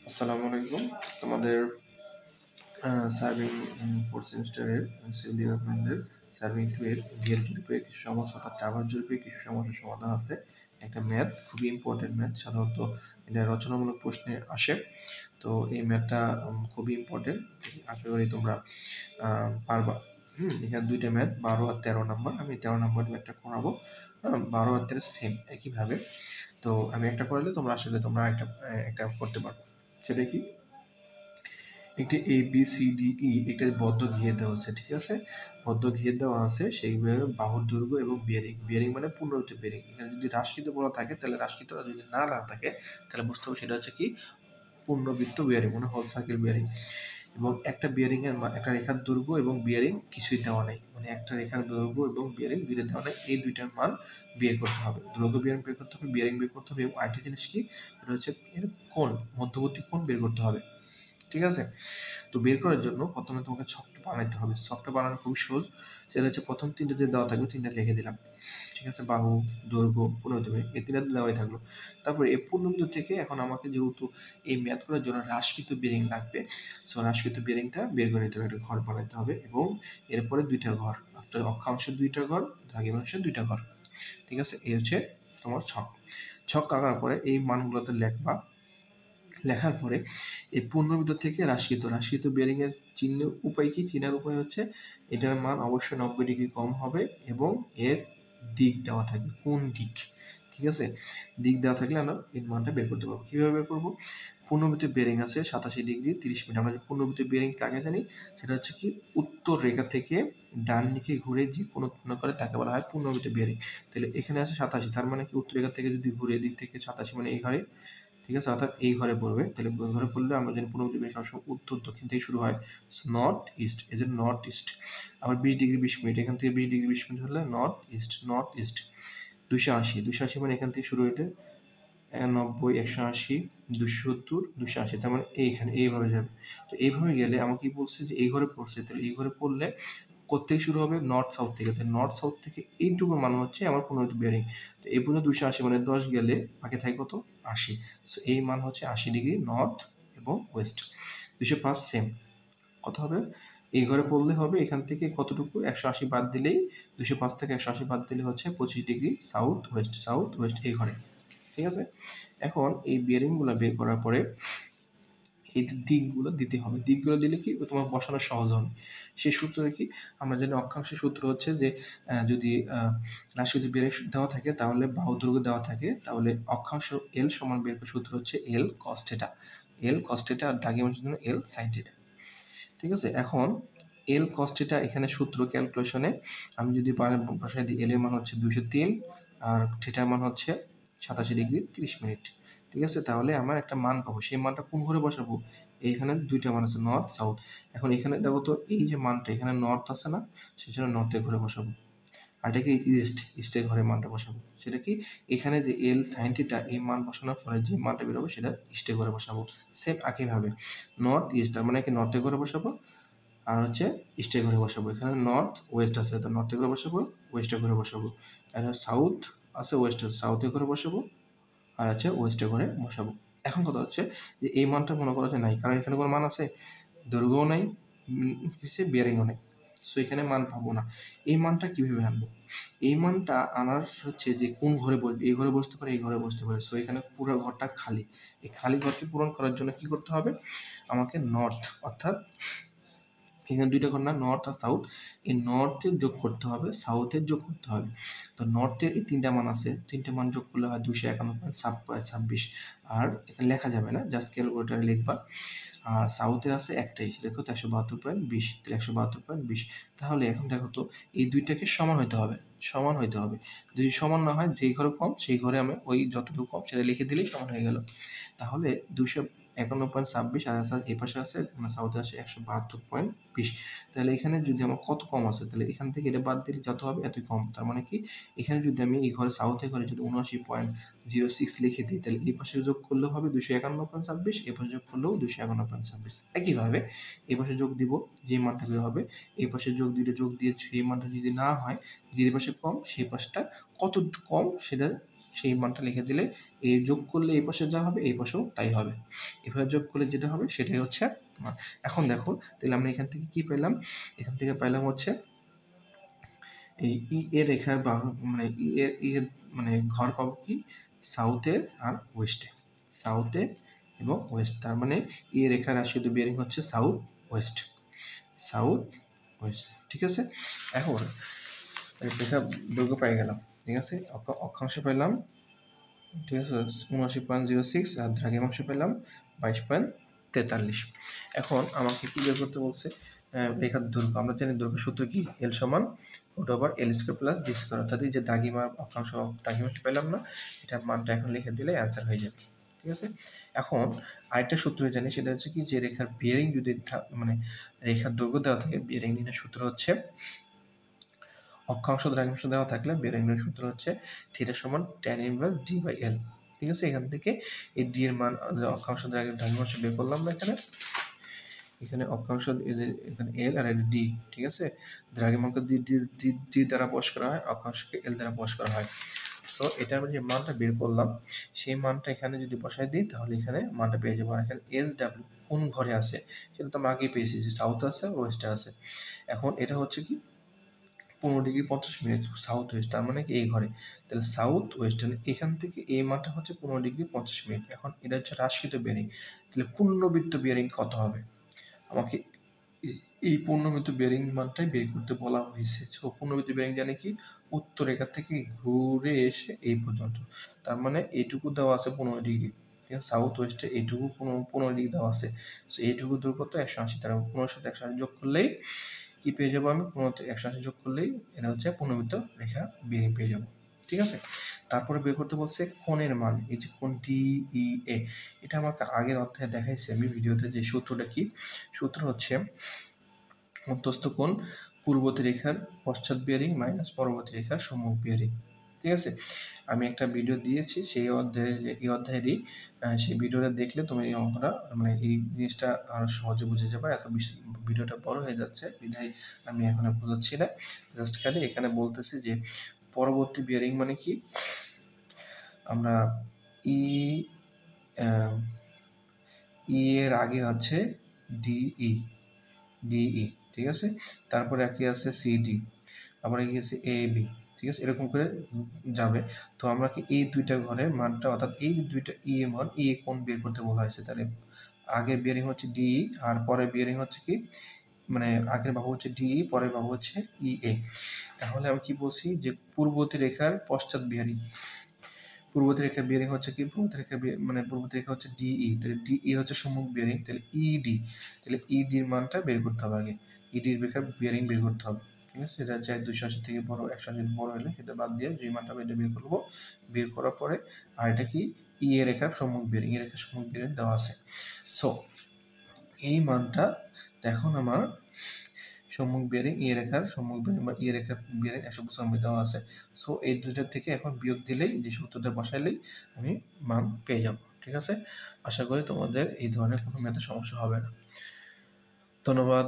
আসসালামু আলাইকুম। তোমাদের সার্ভিং ফোর্থ সেমিস্টারের সিভিল ডেভেলপমেন্টের সার্ভিং 2 এর বিয়ের জরিপে কিছু সমস্যা অর্থাৎ চাবার জরিপে কিছু সমস্যার সমাধান আছে। একটা ম্যাথ, খুবই ইম্পর্টেন্ট ম্যাথ, সাধারণত এটা রচনামূলক প্রশ্নে আসে। তো এই ম্যাথটা খুবই ইম্পর্টেন্ট, আশা করি তোমরা পারবা। এখানে দুইটা ম্যাথ 12 আর 13 নম্বর, আমি 13 নম্বর ম্যাথটা করাবো। 12 আর 13 সেম একইভাবে। তো আমি একটা করলে তোমরা আসলে তোমরা একটা করতে পারবো। সেটা কি, একটি A B C D E একটা বদ্ধ ঘিরে দেওয়া আছে, ঠিক আছে? বদ্ধ ঘিরে দেওয়া আছে, সেইভাবে বাহুর দৈর্ঘ্য এবং বিয়ারিং, বিয়ারিং মানে পুনরাবৃত্ত বিয়ারিং। এখানে যদি রাশিকৃত বলা থাকে তাহলে রাশিকৃত, আর যদি না থাকে তাহলে বুঝতে হবে সেটা হচ্ছে কি পূর্ণবৃত্ত বিয়ারিং, মানে হোল সার্কেল বিয়ারিং। এবং একটা বিয়ারিং এর একটা রেখার দৈর্ঘ্য এবং বিয়ারিং কিছুই দেওয়া নেই, মানে একটা রেখার দৈর্ঘ্য এবং বিয়ারিং দুইটা দেওয়া নেই, এই দুইটার মান বের করতে হবে। দৈর্ঘ্য বিয়ারিং বের করতে হবে, বিয়ারিং বের করতে হবে, এবং আরেকটা জিনিস কি, এটা হচ্ছে এর কোণ, মধ্যবর্তী কোণ বের করতে হবে, ঠিক আছে? তো বের করার জন্য প্রথমে তোমাকে ছকটা বানাইতে হবে। ছকটা বানানো খুবই সহজ। সেটা হচ্ছে প্রথম তিনটে যে দেওয়া থাকবে তিনটা লিখে দিলাম, ঠিক আছে? বাহু, দৈর্ঘ্য, পূর্ণবৃত্ত, এই তিনটা দেওয়াই থাকলো। তারপরে এই পূর্ণবৃত্ত থেকে এখন আমাকে যেহেতু এই ম্যাথ করার জন্য হ্রাসকৃত বেরিং লাগবে, সো হ্রাসকৃত বেরিংটা বের করে নিতে হবে, একটা ঘর বানাইতে হবে, এবং এরপরে দুইটা ঘর, অর্থাৎ অক্ষাংশের দুইটা ঘর, দ্রাঘিমাংশের দুইটা ঘর, ঠিক আছে? এই হচ্ছে তোমার ছক। ছক আঁকার পরে এই মানগুলোতে লেখবা। লেখার পরে এই পূর্ণবৃত্ত থেকে রাশিকৃত বেয়ারিং এর চিহ্নের উপায় কি? চিহ্নের উপায় হচ্ছে এটার মান অবশ্যই 90 ডিগ্রি কম হবে, এবং এর দিক দেওয়া থাকবে, কোন দিক, ঠিক আছে? দিক দেওয়া থাকলে আমরা এর মানটা বের করতে পারবো। কীভাবে বের করবো? পূর্ণবৃত্ত বেয়ারিং আছে 87 ডিগ্রি 30 মিনিট। আমরা যে পূর্ণবৃত্ত বেয়ারিং কাকে জানি, সেটা হচ্ছে কি উত্তর রেখা থেকে ডান দিকে ঘুরে যে কোনো কোণ করে তাকে বলা হয় পূর্ণবৃত্ত বেয়ারিং। তাহলে এখানে আছে 87, তার মানে কি উত্তর রেখা থেকে যদি ঘুরে দিক থেকে 87 মানে এই ঘরে, ঠিক আছে? অর্থাৎ এই ঘরে পড়বে। তাহলে ঘরে পড়লে আমরা জানি পূর্ণবৃত্ত বেয়ারিং সবসময় উত্তর দক্ষিণ থেকে শুরু হয়, নর্থ ইস্ট, এই যে নর্থ ইস্ট। আবার 20 ডিগ্রি 20 মিনিট, এখান থেকে 20 ডিগ্রি 20 মিনিট হলে নর্থ ইস্ট। 280 মানে এখান থেকে শুরু হইতে 90 180 270 280, তার মানে এইখানে এইভাবে যাবে। তো এইভাবে গেলে আমাকে কি বলছে যে এই ঘরে পড়ছে, তাহলে এই ঘরে পড়লে কোত্থেকে শুরু হবে? নর্থ সাউথ থেকে। তাহলে নর্থ সাউথ থেকে এইটুকু মান হচ্ছে আমার পূর্ণবৃত্ত বেয়ারিং। তো এই পর্যন্ত 280 মানে 10 গেলে বাকি থাকে কত? 80। সো এই মান হচ্ছে 80 ডিগ্রি নর্থ এবং ওয়েস্ট। 205 সেম। কত হবে? এই ঘরে পড়লে হবে এখান থেকে কতটুকু? 180 বাদ দিলেই, 205 থেকে 180 বাদ দিলে হচ্ছে 25 ডিগ্রি সাউথ ওয়েস্ট এই ঘরে, ঠিক আছে? এখন এই বেয়ারিংগুলো বের করার পরে এই দিকগুলো দিতে হবে। দিকগুলো দিলে কি তোমার বসানো সহজ হবে। সেই সূত্রটা কি? আমরা জানি অক্ষাংশের সূত্র হচ্ছে যে যদি রাশি যদি বের দেওয়া থাকে তাহলে বাহু দৈর্ঘ্য দেওয়া থাকে, তাহলে অক্ষাংশ এল সমান বের করার সূত্র হচ্ছে এল কস থিটা। এল কস থিটা আর দ্রাঘিমাংশের জন্য এল সাইন থিটা, ঠিক আছে? এখন এল কস থিটা এখানে সূত্র ক্যালকুলেশনে আমি যদি বসাই দিই, এল এর মান হচ্ছে 203 আর থিটার মান হচ্ছে 87 ডিগ্রি 30 মিনিট, ঠিক আছে? তাহলে আমার একটা মান পাবো, সেই মানটা কোন ঘরে বসাবো? এইখানে দুইটা মান আছে, নর্থ সাউথ। এখন এখানে দেখো তো এই যে মানটা এখানে নর্থ আছে না, সেজন্য নর্থের ঘরে বসাবো। আর এটা কি ইস্টের ঘরে মানটা বসাবো। সেটা কি, এখানে যে এল সাইন থিটা এই মান বসানোর ফলে যে মানটা বেরোবে সেটা ইস্টের ঘরে বসাবো। সেম একইভাবে নর্থ ইস্ট, তার মানে কি নর্থের ঘরে বসাবো, আর হচ্ছে ইস্টের ঘরে বসাবো। এখানে নর্থ ওয়েস্ট আছে, তো নর্থের ঘরে বসাবো, ওয়েস্টের ঘরে বসাবো। আর সাউথ আছে, ওয়েস্ট আছে, সাউথের ঘরে বসাবো, আর আছে ওয়েস্টের ঘরে বসাবো। এখন কথা হচ্ছে যে এই মানটা মনে করা যায় নাই, কারণ এখানে কোনো মান আছে, দৈর্ঘ্যও নাই, কিছু বিয়ারিংও নেই, সো এখানে মান পাবো না। এই মানটা কীভাবে আনবো? এই মানটা আনার হচ্ছে যে কোন ঘরে বসবে, এই ঘরে বসতে পারে, এই ঘরে বসতে পারে, সো এখানে পুরো ঘরটা খালি। এই খালি ঘরকে পূরণ করার জন্য কি করতে হবে? আমাকে নর্থ, অর্থাৎ এখানে দুইটা ঘর না, নর্থ আর সাউথ, এই নর্থের যোগ করতে হবে, সাউথের যোগ করতে হবে। তো নর্থের এই তিনটা মান আছে, তিনটে মান যোগ করলে হয় 251.26, আর এখানে লেখা যাবে না, জাস্ট ক্যালকুলেটারে লিখবা। আর সাউথে আছে একটাই, সেটা হচ্ছে 172.20, তাহলে 172.20। তাহলে এখন দেখো তো এই দুইটাকে সমান হইতে হবে, সমান হইতে হবে। যদি সমান না হয়, যেই ঘরে কম সেই ঘরে আমি ওই যতটুকু কম সেটা লিখে দিলেই সমান হয়ে গেল। তাহলে 251.26, আর এই পাশে আছে মানে সাউথে আছে 172.20। তাহলে এখানে যদি আমার কত কম আছে, তাহলে এখান থেকে এটা বাদ দিলে যত হবে এতই কম। তার মানে কি, এখানে যদি আমি এই ঘরে সাউথের ঘরে যদি 79.06 লিখে দিই, তাহলে এই পাশে যোগ করলেও হবে 251.26, এই পাশে যোগ করলেও 251.26। একইভাবে এই পাশে যোগ দিব, যে মানটা বের হবে, এই পাশে যোগ যোগ দিয়ে সেই মানটা যদি না হয়, যে পাশে কম সেই পাশটা কত কম সেটা সেই মানটা লিখে দিলে এই যোগ করলে এই পাশে যা হবে এই পাশেও তাই হবে। এভাবে যোগ করলে যেটা হবে সেটাই হচ্ছে মান। এখন দেখো তাহলে আমরা এখান থেকে কি পেলাম, এখান থেকে পেলাম হচ্ছে এই ই এর রেখার মানে ই এর মানে ঘর পাবো কি সাউথে আর ওয়েস্টে, সাউথে এবং ওয়েস্ট। তার মানে ই এর রেখার রাশিদ বিয়ারিং হচ্ছে সাউথ ওয়েস্ট, সাউথ ওয়েস্ট। ঠিক আছে, এখন রেখা দৈর্ঘ্য পাই গেলাম। ঠিক আছে, অক্ষাংশ পেলাম, ঠিক আছে ৭৯.06 আর দ্রাঘিমাংশ পেলাম ২২.৪৩। এখন আমাকে কি বের করতে বলছে, রেখার দৈর্ঘ্য। আমরা জানি দৈর্ঘ্য সূত্র কি, এল সমান √L² প্লাস ডি স্কোয়ার। অর্থাৎ এই যে দ্রাঘিমা অক্ষাংশ দ্রাঘিমাংশ পেলাম না, এটার মানটা এখন লিখে দিলে অ্যান্সার হয়ে যাবে। ঠিক আছে, এখন আরেকটা সূত্র জানি, সেটা হচ্ছে কি যে রেখার বিয়ারিং যদি মানে রেখার দৈর্ঘ্য দেওয়া থাকে, বিয়ারিং নির্ণয়ের সূত্র হচ্ছে অক্ষাংশ দ্রাঘিমাংশ দেওয়া থাকলে বিয়ারিং নির্ণয়ের সূত্র হচ্ছে থিটা সমান tan ইনভার্স d/L। ঠিক আছে, এখান থেকে এই ডি এর মান অক্ষাংশ দ্রাঘিমাংশ বের করলাম না, এখানে অক্ষাংশ এখানে এল আর ডি। ঠিক আছে, দ্রাঘিমাংশ ডি দ্বারা প্রকাশ করা হয়, অক্ষাংশকে এল দ্বারা প্রকাশ করা হয়। সো এটার যে মানটা বের করলাম সেই মানটা এখানে যদি বসাই দিই তাহলে এখানে মানটা পেয়ে যাবো। আর এখানে SW কোন ঘরে আছে সেটা তো আমি আগেই পেয়েছি, যে সাউথ আছে ওয়েস্টে আছে। এখন এটা হচ্ছে কি 15°50' সাউথ ওয়েস্ট, তার মানে কি এই ঘরে, তাহলে সাউথ ওয়েস্ট এখান থেকে এই মানটা হচ্ছে 15°50'। এখন এটা হচ্ছে রাশিত বিয়ারিং, তাহলে পূর্ণবৃত্ত বিয়ারিং কত হবে আমাকে এই পূর্ণবৃত্ত বিয়ারিং মানটাই বের করতে বলা হয়েছে। সো পূর্ণবৃত্ত বিয়ারিং জানে কি উত্তর রেখা থেকে ঘুরে এসে এই পর্যন্ত, তার মানে এইটুকু দেওয়া আছে 15°। ঠিক আছে, সাউথ ওয়েস্টে এইটুকু 15° দেওয়া আছে। সো এইটুকু দূর কত 180, তার 15 সাথে 180 যোগ করলেই কি পেয়ে যাবো আমি, 180 যোগ করলেই এটা হচ্ছে পূর্ণবৃত্ত রেখা বিয়ারিং পেয়ে যাবো। ঠিক আছে, তারপরে বের করতে বলছে কোণের মান, এই যে কোণ DEA, এটা আমাকে আগের অধ্যায়ে দেখাইছে আমি ভিডিওতে। যে সূত্রটা কি, সূত্র হচ্ছে মধ্যস্থ কোণ পূর্ববর্তী রেখার পশ্চাৎ বিয়ারিং মাইনাস পরবর্তী রেখার সম্মুখ বিয়ারিং। ঠিক আছে, আমি একটা ভিডিও দিয়েছি সেই অধ্যায়ে, এই অধ্যায়েরই সেই ভিডিওটা দেখলে তুমি এই অঙ্কটা মানে এই জিনিসটা আরো সহজে বুঝে যাবে। এত ভিডিওটা বড় হয়ে যাচ্ছে বিধায় আমি এখন বোঝাচ্ছি না, জাস্ট খালি এখানে বলতেছি যে পরবর্তী বিয়ারিং মানে কি, আমরা ই এর আগে আছে ডিই, ঠিক আছে, তারপরে একই আছে সিডি, আবার এগিয়ে আছে AB। ঠিক আছে, এরকম করে যাবে। তো আমরা কি এই দুইটা ঘরের মানটা, অর্থাৎ এই দুইটা এর মান কোণ বের করতে বলা হয়েছে। তাহলে আগের বিয়ারিং হচ্ছে DE আর পরের বিয়ারিং হচ্ছে কি, মানে আগের বাহু হচ্ছে DE, পরের বাহু হচ্ছে EA। তাহলে আমি কি বলছি যে পূর্ববর্তী রেখার পশ্চাৎ বিয়ারিং, পূর্ববর্তী রেখা বিয়ারিং হচ্ছে কি, পূর্ববর্তী রেখা মানে পূর্ববর্তী রেখা হচ্ছে DE, তাহলে DE হচ্ছে সম্মুখ বিয়ারিং, তাহলে ED, তাহলে ED এর মানটা বের করতে হবে আগে, ED এর বিয়ারিং বের করতে হবে। ঠিক আছে, সেটা চাই 280 থেকে বড় 180 বড় হলে সেটা বাদ দিয়ে যে মানটা এটা বের করবো, বের করার পরে আর এটা কি ই এর রেখার সম্মুখ বিয়ারিং, এর রেখার সম্মুখ বিয়ারিং দেওয়া আছে। সো এই মানটা এখন আমার সম্মুখ বিয়ারিং, ই রেখার সম্মুখ বিয়ারিং বা ই রেখার বিয়ারিং 195 দেওয়া আছে। সো এই দুইটার থেকে এখন বিয়োগ দিলেই, যে সূত্রটা বসাইলেই আমি মান পেয়ে যাব। ঠিক আছে, আশা করি তোমাদের এই ধরনের কোনো ম্যাথে সমস্যা হবে না। ধন্যবাদ।